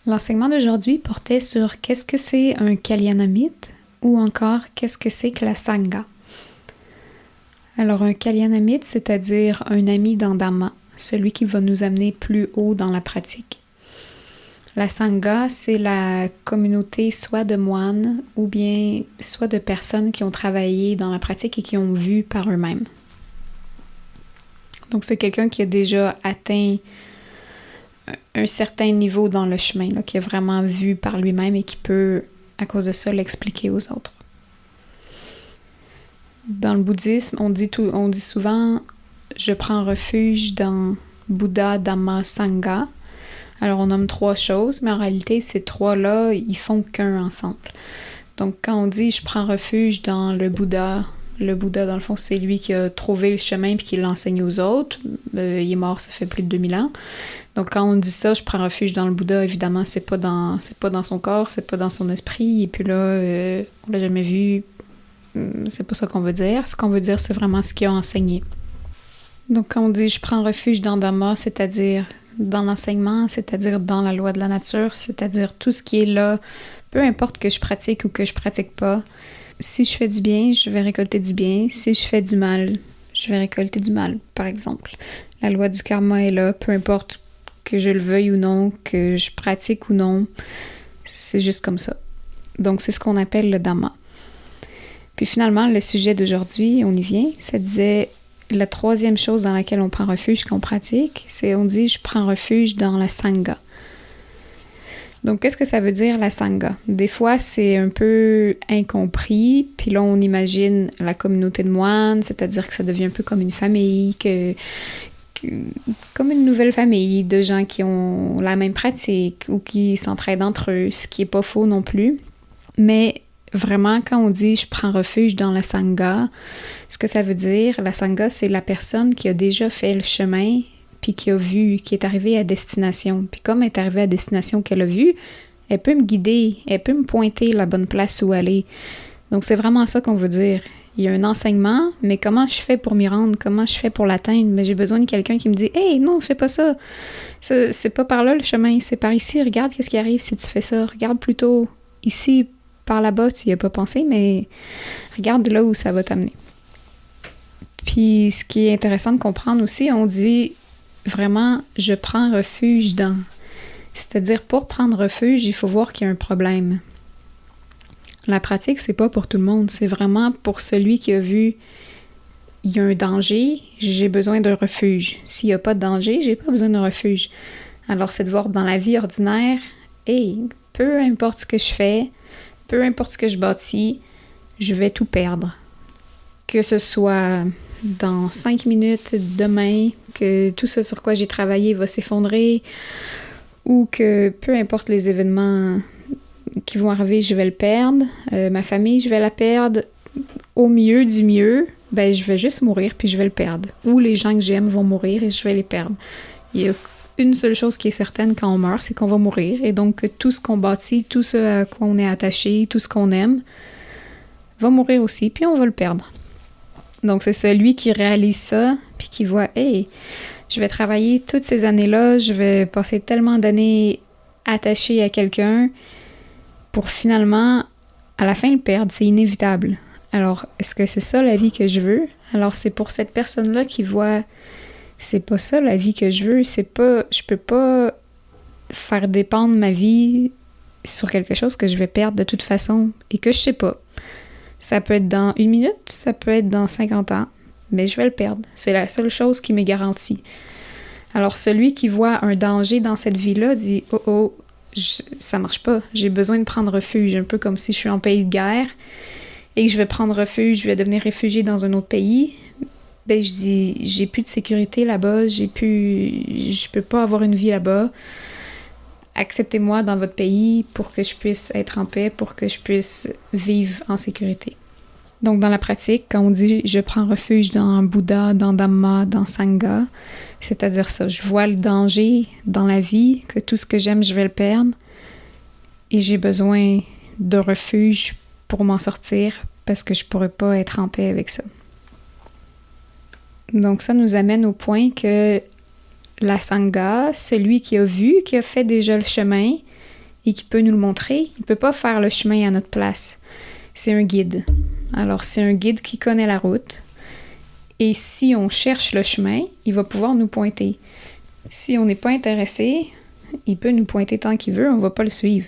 L'enseignement d'aujourd'hui portait sur qu'est-ce que c'est un kalyanamite ou encore qu'est-ce que c'est que la sangha. Alors un kalyanamite, c'est-à-dire un ami dans Dhamma, celui qui va nous amener plus haut dans la pratique. La sangha, c'est la communauté soit de moines ou bien soit de personnes qui ont travaillé dans la pratique et qui ont vu par eux-mêmes. Donc c'est quelqu'un qui a déjà atteint un certain niveau dans le chemin, là, qui a vraiment vu par lui-même et qui peut, à cause de ça, l'expliquer aux autres. Dans le bouddhisme, on dit souvent « je prends refuge dans Bouddha, Dhamma, Sangha ». Alors on nomme 3 choses, mais en réalité, ces 3-là, ils font qu'un ensemble. Donc quand on dit « je prends refuge dans le Bouddha », dans le fond, c'est lui qui a trouvé le chemin puis qui l'enseigne aux autres. Il est mort, ça fait plus de 2000 ans. Donc quand on dit ça, je prends refuge dans le Bouddha, évidemment, c'est pas dans son corps, c'est pas dans son esprit, et puis là, on l'a jamais vu, c'est pas ça qu'on veut dire. Ce qu'on veut dire, c'est vraiment ce qu'il a enseigné. Donc quand on dit je prends refuge dans Dhamma, c'est-à-dire dans l'enseignement, c'est-à-dire dans la loi de la nature, c'est-à-dire tout ce qui est là, peu importe que je pratique ou que je pratique pas. Si je fais du bien, je vais récolter du bien. Si je fais du mal, je vais récolter du mal, par exemple. La loi du karma est là, peu importe que je le veuille ou non, que je pratique ou non, c'est juste comme ça. Donc c'est ce qu'on appelle le Dhamma. Puis finalement, le sujet d'aujourd'hui, on y vient, ça disait la 3e chose dans laquelle on prend refuge qu'on pratique, c'est on dit je prends refuge dans la Sangha. Donc, qu'est-ce que ça veut dire, la Sangha? Des fois, c'est un peu incompris, puis là, on imagine la communauté de moines, c'est-à-dire que ça devient un peu comme une famille, comme une nouvelle famille de gens qui ont la même pratique ou qui s'entraident entre eux, ce qui n'est pas faux non plus. Mais vraiment, quand on dit « je prends refuge dans la Sangha », ce que ça veut dire, la Sangha, c'est la personne qui a déjà fait le chemin puis qui a vu, qui est arrivée à destination. Puis comme elle est arrivée à destination qu'elle a vue, elle peut me guider, elle peut me pointer la bonne place où aller. Donc c'est vraiment ça qu'on veut dire. Il y a un enseignement, mais comment je fais pour m'y rendre? Comment je fais pour l'atteindre? Mais j'ai besoin de quelqu'un qui me dit « Hey, non, fais pas ça! C'est pas par là le chemin, c'est par ici. Regarde qu'est-ce qui arrive si tu fais ça. Regarde plutôt ici, par là-bas, tu y as pas pensé, mais regarde là où ça va t'amener. » Puis ce qui est intéressant de comprendre aussi, on dit vraiment, je prends refuge dans. C'est-à-dire, pour prendre refuge, il faut voir qu'il y a un problème. La pratique, c'est pas pour tout le monde, c'est vraiment pour celui qui a vu il y a un danger, j'ai besoin d'un refuge. S'il n'y a pas de danger, j'ai pas besoin d'un refuge. Alors, c'est de voir dans la vie ordinaire, peu importe ce que je fais, peu importe ce que je bâtis, je vais tout perdre. Que ce soit dans 5 minutes demain, que tout ce sur quoi j'ai travaillé va s'effondrer, ou que peu importe les événements qui vont arriver, je vais le perdre, ma famille, je vais la perdre, au mieux du mieux, je vais juste mourir puis je vais le perdre. Ou les gens que j'aime vont mourir et je vais les perdre. Il y a une seule chose qui est certaine quand on meurt, c'est qu'on va mourir, et donc tout ce qu'on bâtit, tout ce à quoi on est attaché, tout ce qu'on aime, va mourir aussi, puis on va le perdre. Donc, c'est celui qui réalise ça, puis qui voit, je vais travailler toutes ces années-là, je vais passer tellement d'années attachée à quelqu'un pour finalement, à la fin, le perdre. C'est inévitable. Alors, est-ce que c'est ça la vie que je veux? Alors, c'est pour cette personne-là qui voit, c'est pas ça la vie que je veux, je peux pas faire dépendre ma vie sur quelque chose que je vais perdre de toute façon et que je sais pas. Ça peut être dans 1 minute, ça peut être dans 50 ans, mais je vais le perdre. C'est la seule chose qui m'est garantie. Alors, celui qui voit un danger dans cette vie-là dit « Oh, ça marche pas, j'ai besoin de prendre refuge », un peu comme si je suis en pays de guerre et que je vais prendre refuge, je vais devenir réfugié dans un autre pays. Je dis « J'ai plus de sécurité là-bas, je peux pas avoir une vie là-bas. Acceptez-moi dans votre pays pour que je puisse être en paix, pour que je puisse vivre en sécurité. » Donc, dans la pratique, quand on dit « je prends refuge dans Bouddha, dans Dhamma, dans Sangha », c'est-à-dire ça, je vois le danger dans la vie, que tout ce que j'aime, je vais le perdre, et j'ai besoin de refuge pour m'en sortir, parce que je pourrais pas être en paix avec ça. Donc, ça nous amène au point que la Sangha, celui qui a vu, qui a fait déjà le chemin, et qui peut nous le montrer, il peut pas faire le chemin à notre place. C'est un guide. Alors, c'est un guide qui connaît la route. Et si on cherche le chemin, il va pouvoir nous pointer. Si on n'est pas intéressé, il peut nous pointer tant qu'il veut, on va pas le suivre.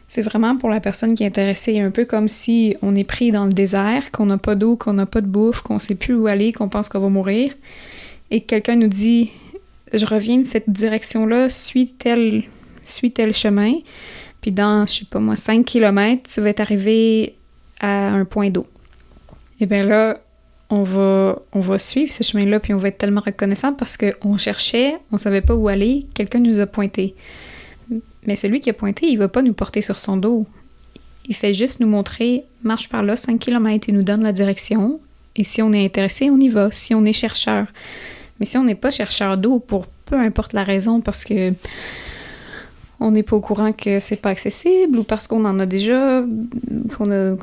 C'est vraiment pour la personne qui est intéressée, un peu comme si on est pris dans le désert, qu'on n'a pas d'eau, qu'on n'a pas de bouffe, qu'on sait plus où aller, qu'on pense qu'on va mourir, et que quelqu'un nous dit « Je reviens de cette direction-là, suis tel chemin, puis dans, 5 kilomètres, tu vas être arrivé à un point d'eau. » Et bien là, on va suivre ce chemin-là, puis on va être tellement reconnaissant parce qu'on cherchait, on savait pas où aller, quelqu'un nous a pointé. Mais celui qui a pointé, il va pas nous porter sur son dos. Il fait juste nous montrer, marche par là, 5 kilomètres, il nous donne la direction. Et si on est intéressé, on y va, si on est chercheur. Mais si on n'est pas chercheur d'eau, pour peu importe la raison, parce que on n'est pas au courant que c'est pas accessible, ou parce qu'on en a déjà, qu'on a,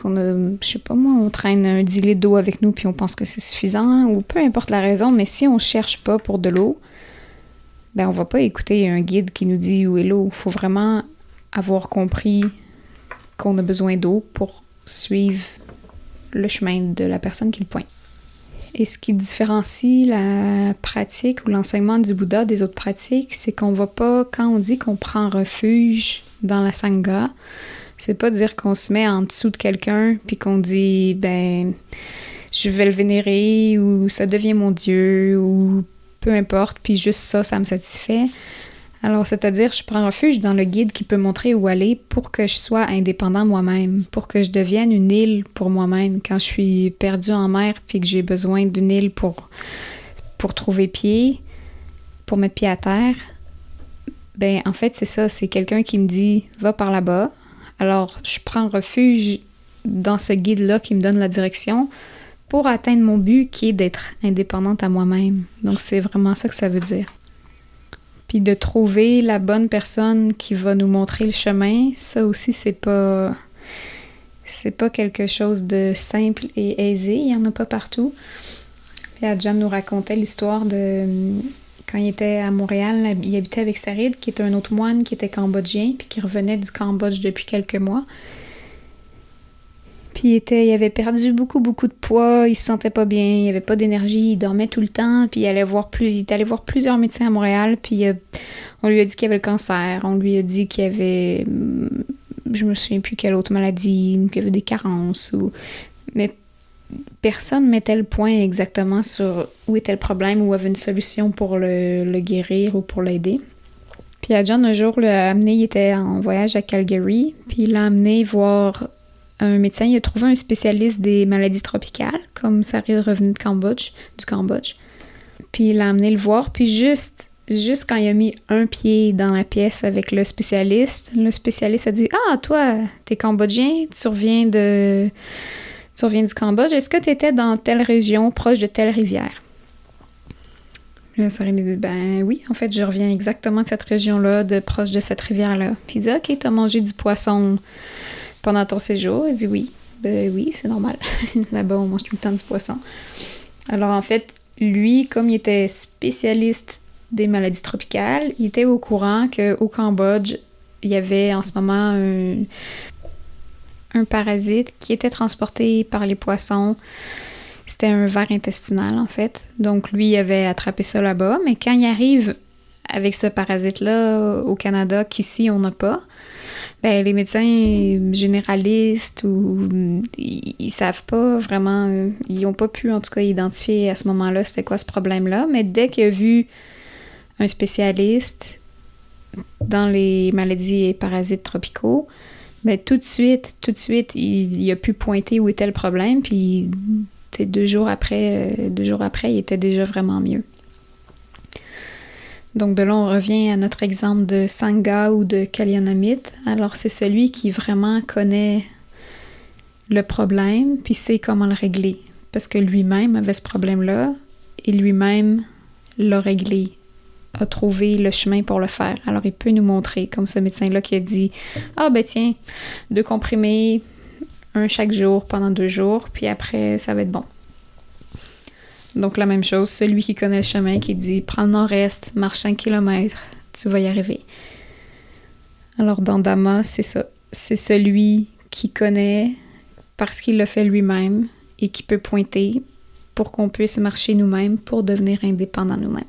je sais pas moi, on traîne un 10 litres d'eau avec nous puis on pense que c'est suffisant, ou peu importe la raison, mais si on cherche pas pour de l'eau, ben on va pas écouter un guide qui nous dit où est l'eau. Il faut vraiment avoir compris qu'on a besoin d'eau pour suivre le chemin de la personne qui le pointe. Et ce qui différencie la pratique ou l'enseignement du Bouddha des autres pratiques, c'est qu'on va pas, quand on dit qu'on prend refuge dans la Sangha, c'est pas dire qu'on se met en dessous de quelqu'un puis qu'on dit, ben, je vais le vénérer ou ça devient mon Dieu ou peu importe, puis juste ça me satisfait. Alors, c'est-à-dire, je prends refuge dans le guide qui peut montrer où aller pour que je sois indépendant moi-même, pour que je devienne une île pour moi-même. Quand je suis perdue en mer puis que j'ai besoin d'une île pour trouver pied, pour mettre pied à terre, ben en fait, c'est ça, c'est quelqu'un qui me dit « va par là-bas ». Alors, je prends refuge dans ce guide-là qui me donne la direction pour atteindre mon but qui est d'être indépendante à moi-même. Donc, c'est vraiment ça que ça veut dire. Puis de trouver la bonne personne qui va nous montrer le chemin, ça aussi, c'est pas quelque chose de simple et aisé. Il y en a pas partout. Puis Ajahn nous racontait l'histoire de quand il était à Montréal, il habitait avec Sarid, qui était un autre moine qui était cambodgien, puis qui revenait du Cambodge depuis quelques mois. Puis il avait perdu beaucoup de poids, il se sentait pas bien, il avait pas d'énergie, il dormait tout le temps, puis il est allé voir plusieurs médecins à Montréal, puis on lui a dit qu'il avait le cancer, on lui a dit qu'il avait, je me souviens plus quelle autre maladie, qu'il avait des carences, mais personne mettait le point exactement sur où était le problème, où avait une solution pour le guérir ou pour l'aider. Puis Ajahn, un jour, l'a amené, il était en voyage à Calgary, puis il l'a amené voir un médecin. Il a trouvé un spécialiste des maladies tropicales, comme ça revenu du Cambodge. Puis il l'a amené le voir, puis juste quand il a mis un pied dans la pièce avec le spécialiste a dit « Ah, toi, t'es cambodgien, tu reviens du Cambodge, est-ce que t'étais dans telle région, proche de telle rivière? » Là, Sarid a dit « Ben oui, en fait, je reviens exactement de cette région-là, proche de cette rivière-là. » Puis il dit « Ok, t'as mangé du poisson pendant ton séjour? » Il dit « Oui. » Ben oui, c'est normal. Là-bas, on mange tout le temps du poisson. Alors en fait, lui, comme il était spécialiste des maladies tropicales, il était au courant qu'au Cambodge, il y avait en ce moment un parasite qui était transporté par les poissons. C'était un ver intestinal, en fait. Donc, lui, il avait attrapé ça là-bas. Mais quand il arrive avec ce parasite-là au Canada, qu'ici, on n'a pas, ben, les médecins généralistes, ils savent pas vraiment, ils ont pas pu, en tout cas, identifier à ce moment-là c'était quoi ce problème-là. Mais dès qu'il a vu un spécialiste dans les maladies et parasites tropicaux, ben, tout de suite, il a pu pointer où était le problème, puis 2 jours après, il était déjà vraiment mieux. Donc de là, on revient à notre exemple de Sangha ou de Kalyanamitte. Alors c'est celui qui vraiment connaît le problème, puis sait comment le régler. Parce que lui-même avait ce problème-là, et lui-même l'a réglé, a trouvé le chemin pour le faire. Alors il peut nous montrer, comme ce médecin-là qui a dit « Ah ben tiens, 2 comprimés, un chaque jour pendant 2 jours, puis après ça va être bon. » Donc la même chose, celui qui connaît le chemin qui dit « Prends le nord-est, marche 5 km, tu vas y arriver. » Alors dans Dhamma, c'est ça. C'est celui qui connaît parce qu'il l'a fait lui-même et qui peut pointer pour qu'on puisse marcher nous-mêmes pour devenir indépendants nous-mêmes.